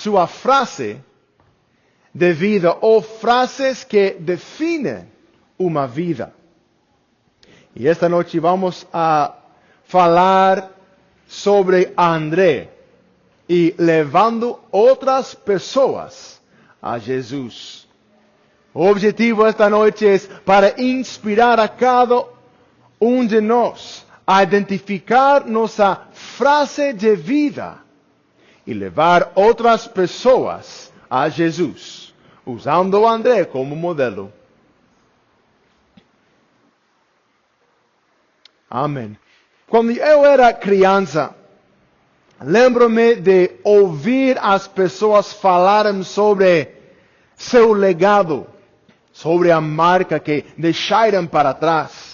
sua frase de vida ou frases que definem uma vida. E esta noite vamos a falar sobre André e levando outras pessoas a Jesus. O objetivo esta noite é para inspirar a cada de nós a identificar nossa frase de vida e levar outras pessoas a Jesus, usando André como modelo. Amém. Quando eu era criança, lembro-me de ouvir as pessoas falarem sobre seu legado, sobre a marca que deixariam para trás.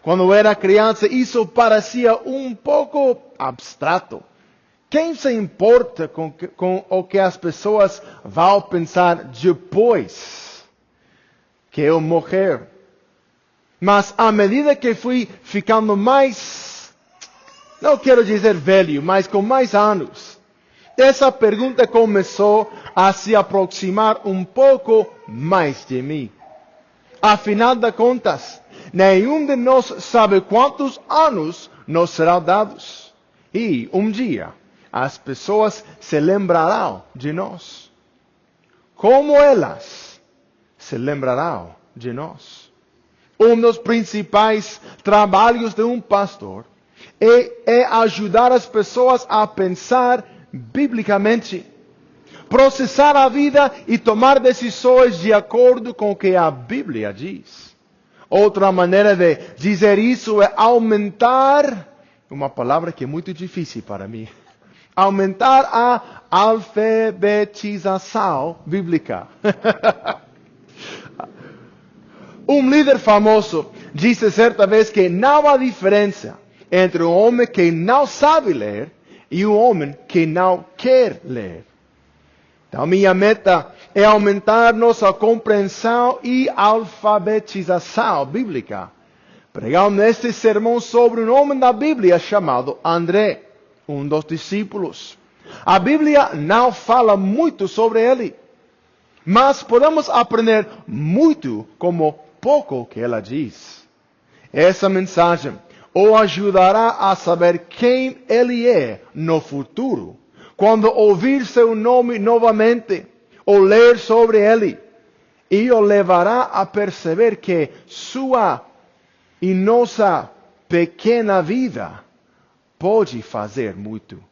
Quando eu era criança, isso parecia um pouco abstrato. Quem se importa com o que as pessoas vão pensar depois que eu morrer? Mas à medida que fui ficando mais, não quero dizer velho, mas com mais anos, essa pergunta começou a se aproximar um pouco mais de mim. Afinal de contas, nenhum de nós sabe quantos anos nos serão dados. E um dia, as pessoas se lembrarão de nós. Como elas se lembrarão de nós? Um dos principais trabalhos de um pastor é ajudar as pessoas a pensar biblicamente, processar a vida e tomar decisões de acordo com o que a Bíblia diz. Outra maneira de dizer isso é aumentar, uma palavra que é muito difícil para mim, aumentar a alfabetização bíblica. Um líder famoso disse certa vez que não há diferença entre um homem que não sabe ler e um homem que não quer ler. Então, minha meta é aumentar nossa compreensão e alfabetização bíblica. Pregando este sermão sobre um homem da Bíblia chamado André, um dos discípulos. A Bíblia não fala muito sobre ele, mas podemos aprender muito como pouco que ela diz. Essa mensagem o ajudará a saber quem ele é no futuro, quando ouvir seu nome novamente, ou ler sobre ele, e o levará a perceber que sua e nossa pequena vida pode fazer muito.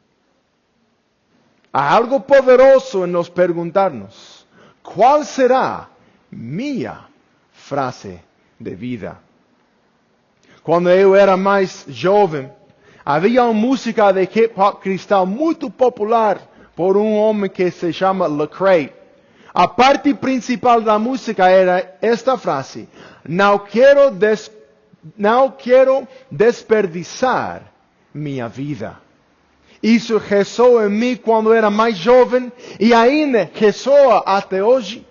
Há algo poderoso em nos perguntarmos: qual será minha frase de vida? Quando eu era mais jovem, havia uma música de hip hop cristão muito popular por um homem que se chama Lecrae. A parte principal da música era esta frase: não quero desperdiçar minha vida. Isso ressoa em mim quando era mais jovem e ainda ressoa até hoje.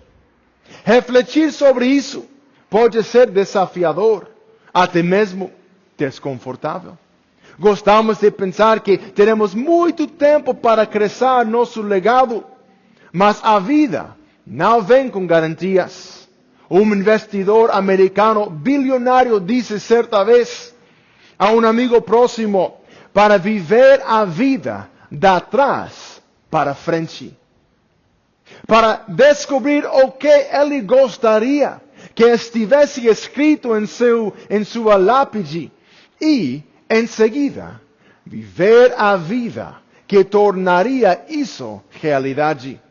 Refletir sobre isso pode ser desafiador, até mesmo desconfortável. Gostamos de pensar que teremos muito tempo para crescer nosso legado, mas a vida não vem com garantias. Um investidor americano bilionário disse certa vez a um amigo próximo: para viver a vida da trás para frente. Para descobrir o que ele gostaria que estivesse escrito em sua lápide e, em seguida, viver a vida que tornaria isso realidade.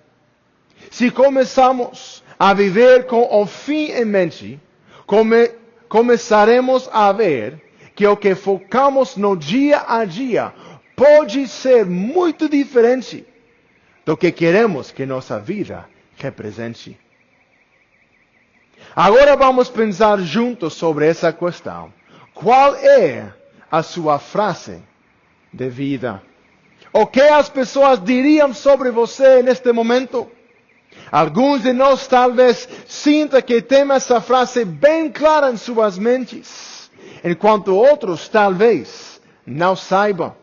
Se começamos a viver com o fim em mente, começaremos a ver que o que focamos no dia a dia pode ser muito diferente do que queremos que nossa vida represente. Agora vamos pensar juntos sobre essa questão. Qual é a sua frase de vida? O que as pessoas diriam sobre você neste momento? Alguns de nós talvez sintam que tem essa frase bem clara em suas mentes, enquanto outros talvez não saibam.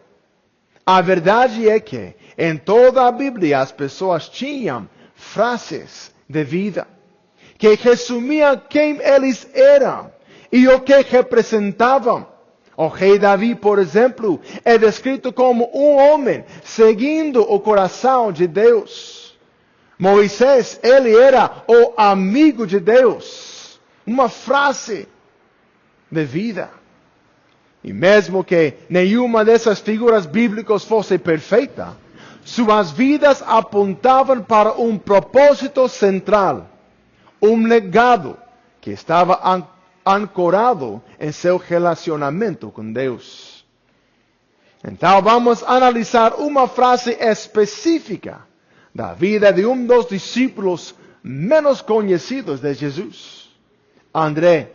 A verdade é que em toda a Bíblia as pessoas tinham frases de vida que resumiam quem eles eram e o que representavam. O rei Davi, por exemplo, é descrito como um homem seguindo o coração de Deus. Moisés, ele era o amigo de Deus. Uma frase de vida. E mesmo que nenhuma dessas figuras bíblicas fosse perfeita, suas vidas apontavam para um propósito central, um legado que estava ancorado em seu relacionamento com Deus. Então vamos analisar uma frase específica da vida de um dos discípulos menos conhecidos de Jesus, André.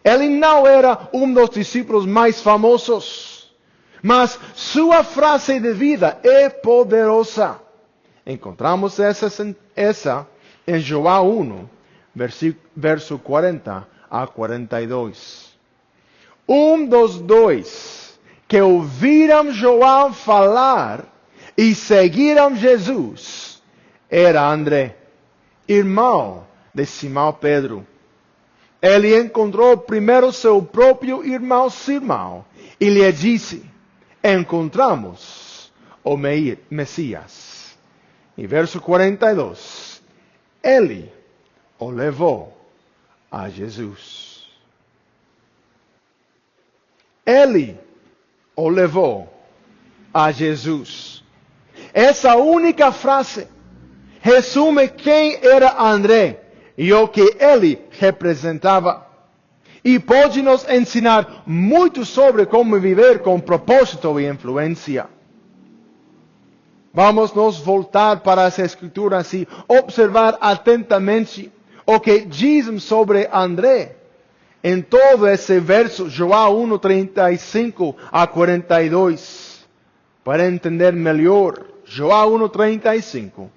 Ele não era um dos discípulos mais famosos, mas sua frase de vida é poderosa. Encontramos essa em João 1, verso 40 a 42. Um dos dois que ouviram João falar e seguiram Jesus era André, irmão de Simão Pedro. Ele encontrou primeiro seu próprio irmão Simão e lhe disse: encontramos o Messias. E verso 42, ele o levou a Jesus. Ele o levou a Jesus. Essa única frase resume quem era André e o que ele representava. E pode nos ensinar muito sobre como viver com propósito e influência. Vamos nos voltar para as Escrituras e observar atentamente o que dizem sobre André em todo esse verso, João 1, 35 a 42. Para entender melhor, João 1, 35.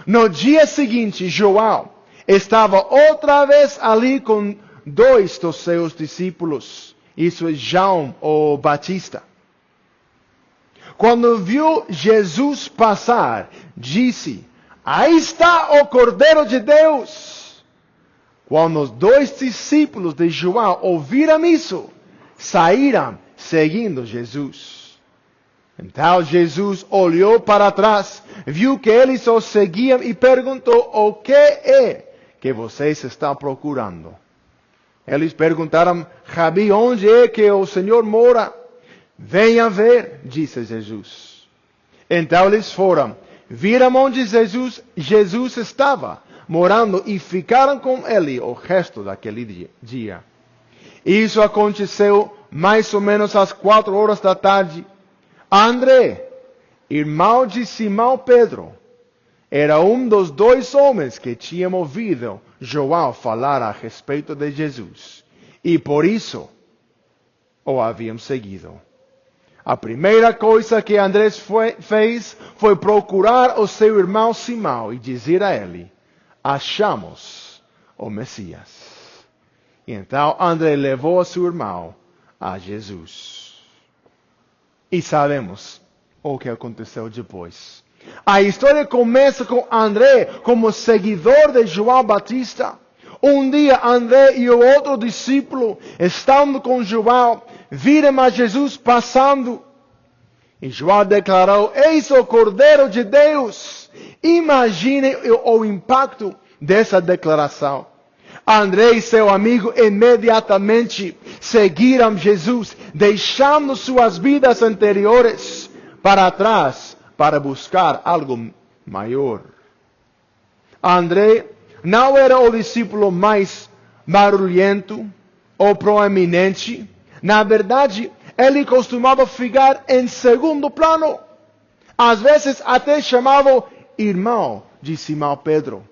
No dia seguinte, João estava outra vez ali com dois dos seus discípulos. Isso é João o Batista. Quando viu Jesus passar, disse: aí está o Cordeiro de Deus. Quando os dois discípulos de João ouviram isso, saíram seguindo Jesus. Então Jesus olhou para trás, viu que eles o seguiam e perguntou: o que é que vocês estão procurando? Eles perguntaram: Rabi, onde é que o Senhor mora? Venha ver, disse Jesus. Então eles foram, viram onde Jesus estava morando e ficaram com ele o resto daquele dia. Isso aconteceu mais ou menos às 4 horas da tarde. André, irmão de Simão Pedro, era um dos dois homens que tinham ouvido João falar a respeito de Jesus. E por isso o haviam seguido. A primeira coisa que André fez foi procurar o seu irmão Simão e dizer a ele: achamos o Messias. E então André levou a seu irmão a Jesus. E sabemos o que aconteceu depois. A história começa com André como seguidor de João Batista. Um dia André e o outro discípulo, estando com João, viram a Jesus passando. E João declarou: eis o Cordeiro de Deus. Imagine o impacto dessa declaração. André e seu amigo imediatamente seguiram Jesus, deixando suas vidas anteriores para trás, para buscar algo maior. André não era o discípulo mais barulhento ou proeminente. Na verdade, ele costumava ficar em segundo plano. Às vezes até chamava irmão de Simão Pedro.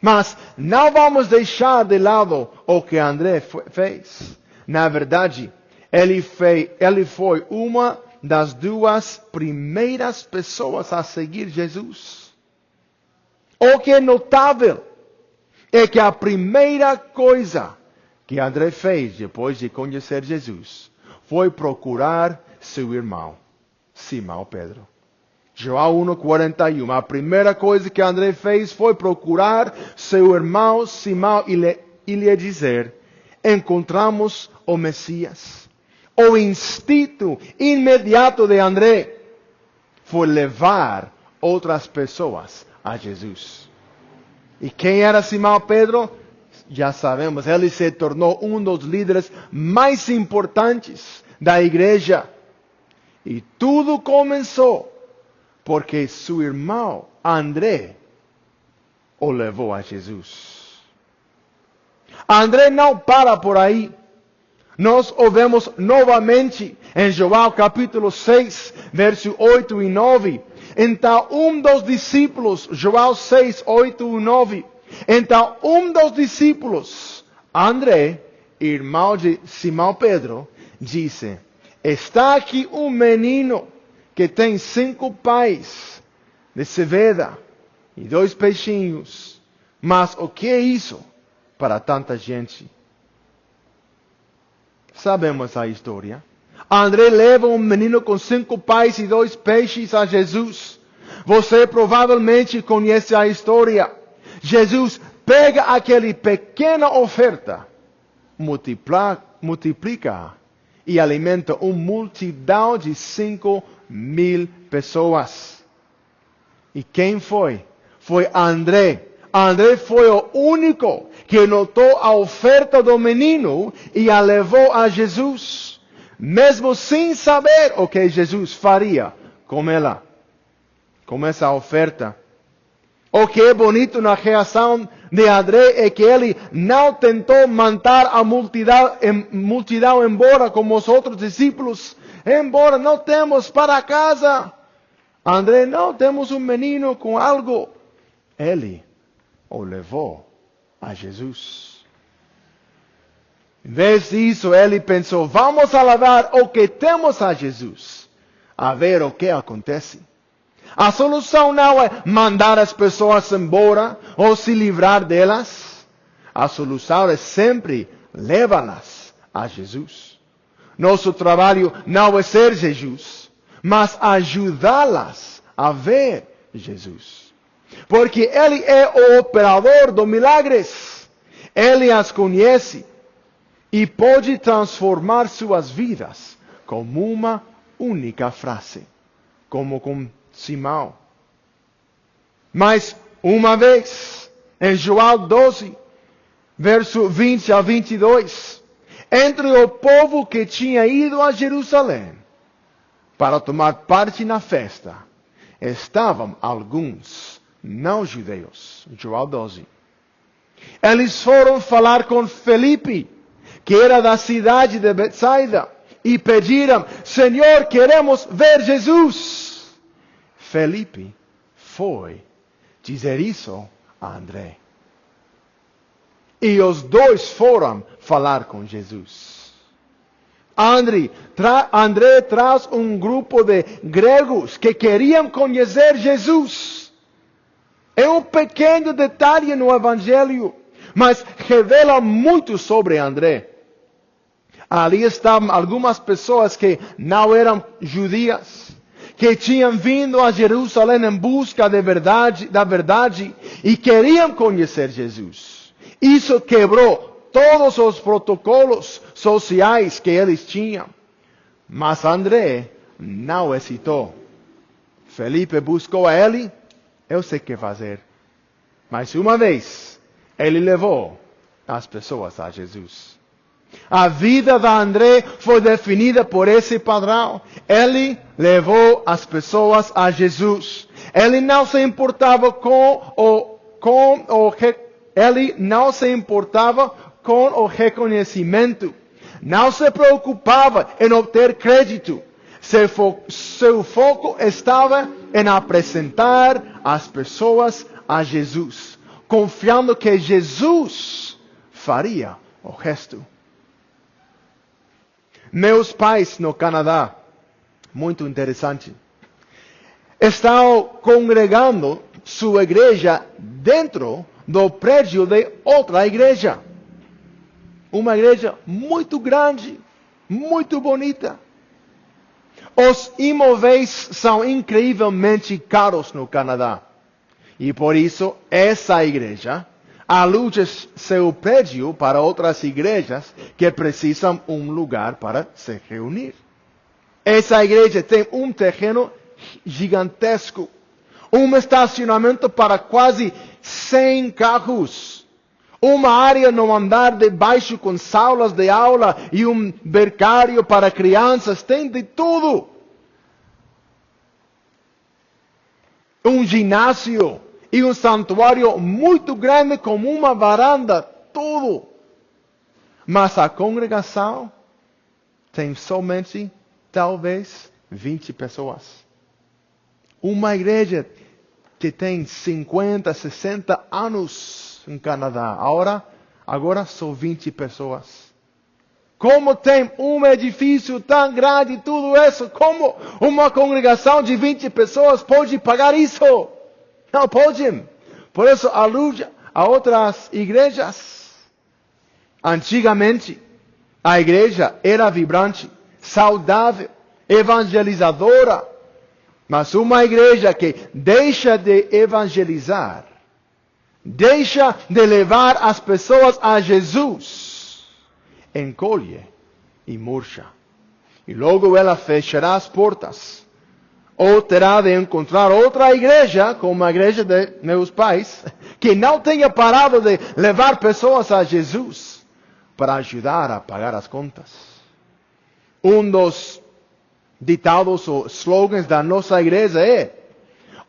Mas não vamos deixar de lado o que André fez. Na verdade, ele foi uma das duas primeiras pessoas a seguir Jesus. O que é notável é que a primeira coisa que André fez depois de conhecer Jesus foi procurar seu irmão, Simão Pedro. João 1:41. A primeira coisa que André fez foi procurar seu irmão Simão e lhe dizer: encontramos o Messias. O instinto imediato de André foi levar outras pessoas a Jesus. E quem era Simão Pedro? Já sabemos, ele se tornou um dos líderes mais importantes da igreja. E tudo começou porque seu irmão André o levou a Jesus. André não para por aí. Nós o vemos novamente em João capítulo 6, versos 8 e 9. Então um dos discípulos, João 6, 8 e 9. Então um dos discípulos, André, irmão de Simão Pedro, disse: está aqui um menino que tem 5 pães de cevada e 2 peixinhos. Mas o que é isso para tanta gente? Sabemos a história. André leva um menino com 5 pães e 2 peixes a Jesus. Você provavelmente conhece a história. Jesus pega aquela pequena oferta, multiplica e alimenta uma multidão de 5.000 pessoas. E quem foi? Foi André. André foi o único que notou a oferta do menino e a levou a Jesus, mesmo sem saber o que Jesus faria com ela, com essa oferta. O que é bonito na reação de André é que ele não tentou mandar a multidão embora como os outros discípulos. Embora, não temos para casa. André, não temos um menino com algo. Ele o levou a Jesus. Em vez disso, ele pensou: vamos a levar o que temos a Jesus, a ver o que acontece. A solução não é mandar as pessoas embora ou se livrar delas. A solução é sempre levá-las a Jesus. Nosso trabalho não é ser Jesus, mas ajudá-las a ver Jesus. Porque Ele é o operador dos milagres. Ele as conhece e pode transformar suas vidas com uma única frase, como com Simão. Mas uma vez, em João 12, verso 20 a 22, entre o povo que tinha ido a Jerusalém para tomar parte na festa, estavam alguns não-judeus. João 12. Eles foram falar com Felipe, que era da cidade de Betsaida, e pediram: Senhor, queremos ver Jesus. Felipe foi dizer isso a André. E os dois foram falar com Jesus. André traz um grupo de gregos que queriam conhecer Jesus. É um pequeno detalhe no Evangelho, mas revela muito sobre André. Ali estavam algumas pessoas que não eram judias, que tinham vindo a Jerusalém em busca da verdade e queriam conhecer Jesus. Isso quebrou todos os protocolos sociais que eles tinham. Mas André não hesitou. Felipe buscou a ele: eu sei o que fazer. Mais uma vez, ele levou as pessoas a Jesus. A vida de André foi definida por esse padrão. Ele levou as pessoas a Jesus. Ele não se importava ele não se importava com o reconhecimento. Não se preocupava em obter crédito. Seu foco estava em apresentar as pessoas a Jesus, confiando que Jesus faria o resto. Meus pais no Canadá, muito interessante, estão congregando sua igreja dentro do prédio de outra igreja. Uma igreja muito grande, muito bonita. Os imóveis são incrivelmente caros no Canadá. E por isso, essa igreja aluga seu prédio para outras igrejas que precisam um lugar para se reunir. Essa igreja tem um terreno gigantesco, um estacionamento para quase 100 carros, uma área no andar de baixo com salas de aula e um berçário para crianças, tem de tudo. Um ginásio e um santuário muito grande com uma varanda, tudo. Mas a congregação tem somente, talvez, 20 pessoas. Uma igreja que tem 50, 60 anos em Canadá. Agora são 20 pessoas. Como tem um edifício tão grande e tudo isso, como uma congregação de 20 pessoas pode pagar isso? Não pode. Por isso aluga a outras igrejas. Antigamente, a igreja era vibrante, saudável, evangelizadora. Mas uma igreja que deixa de evangelizar, deixa de levar as pessoas a Jesus, encolhe e murcha. E logo ela fechará as portas. Ou terá de encontrar outra igreja, como a igreja de meus pais, que não tenha parado de levar pessoas a Jesus para ajudar a pagar as contas. Um dos ditados ou slogans da nossa igreja é: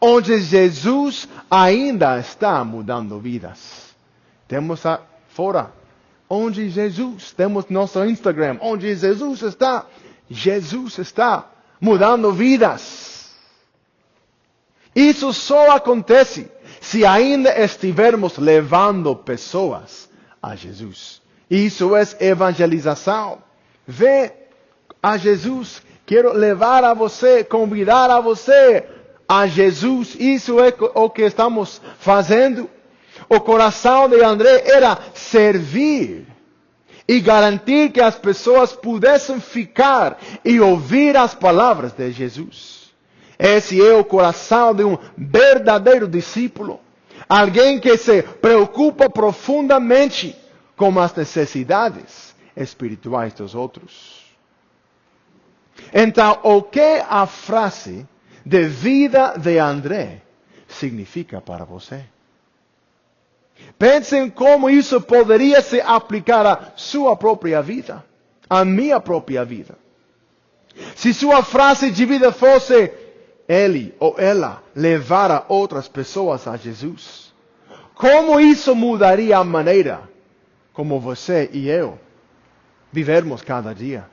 onde Jesus ainda está mudando vidas. Temos fora, onde Jesus, temos nosso Instagram, onde Jesus está mudando vidas. Isso só acontece se ainda estivermos levando pessoas a Jesus. Isso é evangelização. Vê a Jesus. Quero levar a você, convidar a você a Jesus. Isso é o que estamos fazendo. O coração de André era servir e garantir que as pessoas pudessem ficar e ouvir as palavras de Jesus. Esse é o coração de um verdadeiro discípulo. Alguém que se preocupa profundamente com as necessidades espirituais dos outros. Então, o que a frase de vida de André significa para você? Pensem como isso poderia se aplicar à sua própria vida, à minha própria vida. Se sua frase de vida fosse: ele ou ela levar outras pessoas a Jesus, como isso mudaria a maneira como você e eu vivermos cada dia?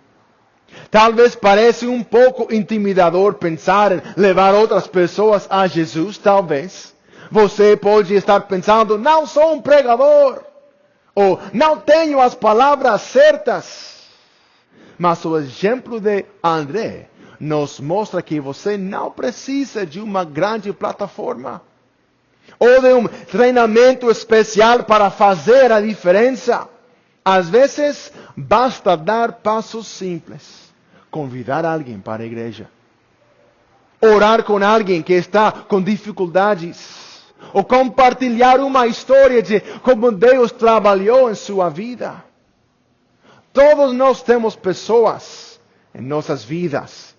Talvez pareça um pouco intimidador pensar em levar outras pessoas a Jesus, talvez. Você pode estar pensando: não sou um pregador, ou não tenho as palavras certas. Mas o exemplo de André nos mostra que você não precisa de uma grande plataforma ou de um treinamento especial para fazer a diferença. Às vezes, basta dar passos simples. Convidar alguém para a igreja. Orar com alguém que está com dificuldades. Ou compartilhar uma história de como Deus trabalhou em sua vida. Todos nós temos pessoas em nossas vidas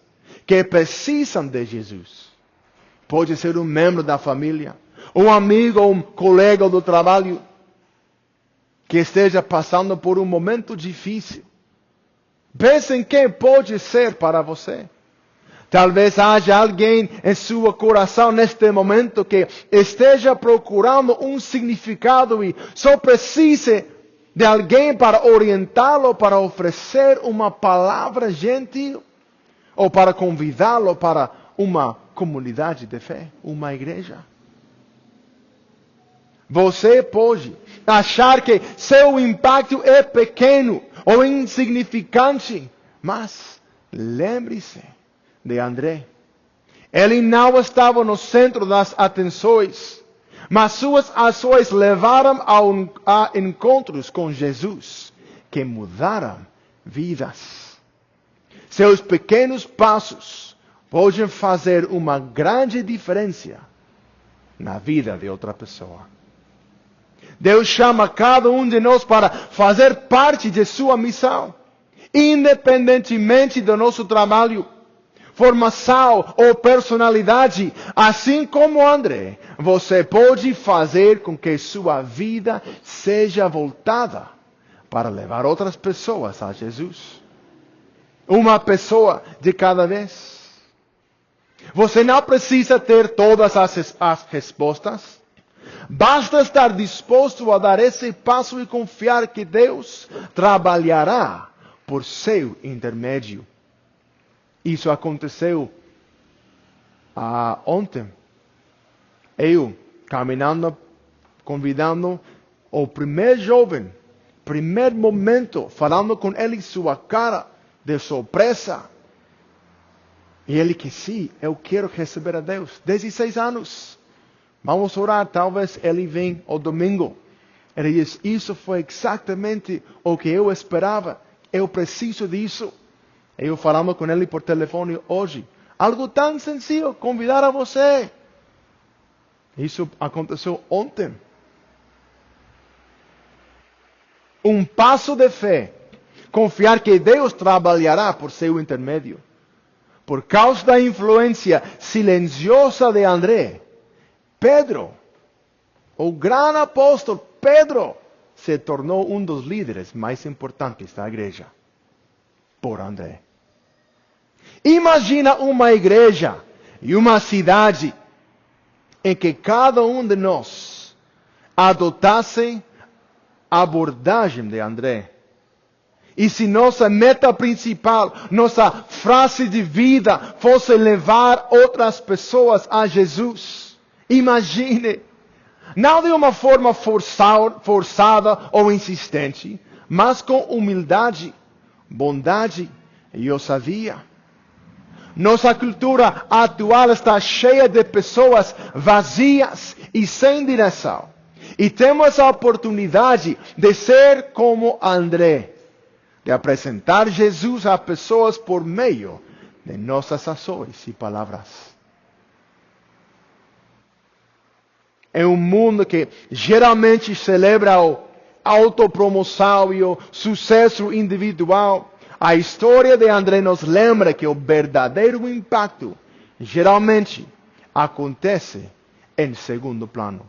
que precisam de Jesus. Pode ser um membro da família, um amigo ou um colega do trabalho que esteja passando por um momento difícil. Pense em quem pode ser para você. Talvez haja alguém em seu coração neste momento que esteja procurando um significado e só precise de alguém para orientá-lo, para oferecer uma palavra gentil, ou para convidá-lo para uma comunidade de fé, uma igreja. Você pode achar que seu impacto é pequeno ou insignificante, mas lembre-se de André. Ele não estava no centro das atenções, mas suas ações levaram a encontros com Jesus, que mudaram vidas. Seus pequenos passos podem fazer uma grande diferença na vida de outra pessoa. Deus chama cada um de nós para fazer parte de sua missão, independentemente do nosso trabalho, formação ou personalidade. Assim como André, você pode fazer com que sua vida seja voltada para levar outras pessoas a Jesus. Uma pessoa de cada vez. Você não precisa ter todas as respostas. Basta estar disposto a dar esse passo e confiar que Deus trabalhará por seu intermédio. Isso aconteceu ontem. Eu, caminhando, convidando o primeiro jovem, primeiro momento, falando com ele em sua cara de surpresa. E ele que sim, eu quero receber a Deus. 16 anos. Vamos orar, talvez ele venha o domingo. Ele diz, isso foi exatamente o que eu esperava. Eu preciso disso. Eu falando com ele por telefone hoje. Algo tão sencillo, convidar a você. Isso aconteceu ontem. Um passo de fé. Confiar que Deus trabalhará por seu intermédio. Por causa da influência silenciosa de André, Pedro, o grande apóstolo Pedro, se tornou um dos líderes mais importantes da igreja. Por André. Imagina uma igreja e uma cidade em que cada um de nós adotasse a abordagem de André. E se nossa meta principal, nossa frase de vida fosse levar outras pessoas a Jesus. Imagine. Não de uma forma forçada ou insistente, mas com humildade, bondade e ousadia. Nossa cultura atual está cheia de pessoas vazias e sem direção. E temos a oportunidade de ser como André. De apresentar Jesus a pessoas por meio de nossas ações e palavras. É um mundo que geralmente celebra a autopromoção e o sucesso individual. A história de André nos lembra que o verdadeiro impacto geralmente acontece em segundo plano.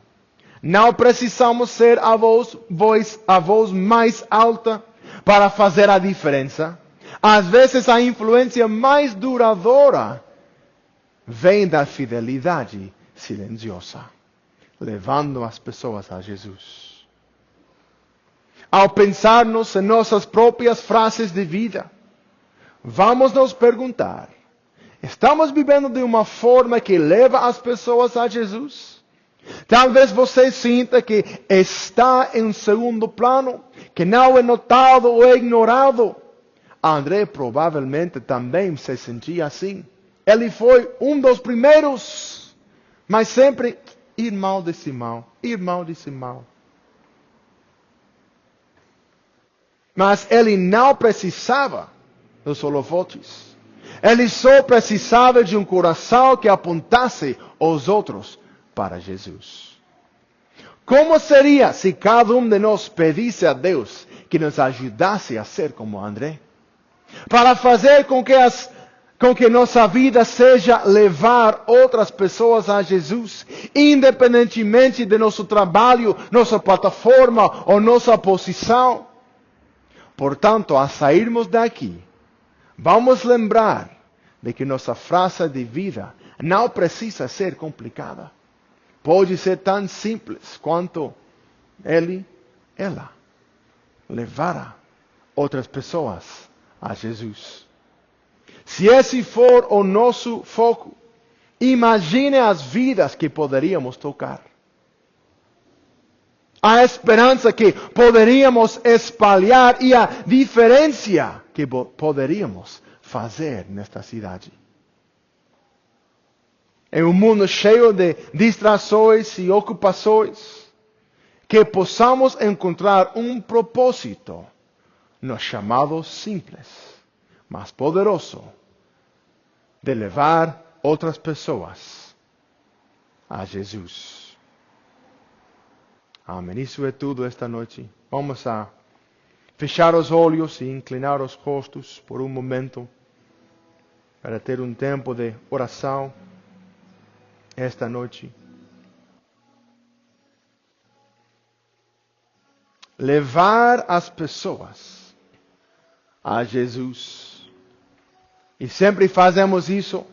Não precisamos ser a voz mais alta para fazer a diferença. Às vezes a influência mais duradoura vem da fidelidade silenciosa, levando as pessoas a Jesus. Ao pensarmos em nossas próprias frases de vida, vamos nos perguntar, estamos vivendo de uma forma que leva as pessoas a Jesus? Talvez você sinta que está em segundo plano, que não é notado ou é ignorado. André provavelmente também se sentia assim. Ele foi um dos primeiros, mas sempre irmão desse irmão, irmão desse irmão. Mas ele não precisava dos holofotes. Ele só precisava de um coração que apontasse os outros para Jesus. Como seria se cada um de nós pedisse a Deus que nos ajudasse a ser como André? Para fazer com que nossa vida seja levar outras pessoas a Jesus, independentemente de nosso trabalho, nossa plataforma ou nossa posição. Portanto, a sairmos daqui, vamos lembrar de que nossa frase de vida não precisa ser complicada. Pode ser tão simples quanto ela levará outras pessoas a Jesus. Se esse for o nosso foco, imagine as vidas que poderíamos tocar. A esperança que poderíamos espalhar e a diferença que poderíamos fazer nesta cidade. Em um mundo cheio de distrações e ocupações, que possamos encontrar um propósito no chamado simples, mas poderoso, de levar outras pessoas a Jesus. Amém. Isso é tudo esta noite. Vamos a fechar os olhos e inclinar os rostos por um momento para ter um tempo de oração esta noite. Levar as pessoas a Jesus. E sempre fazemos isso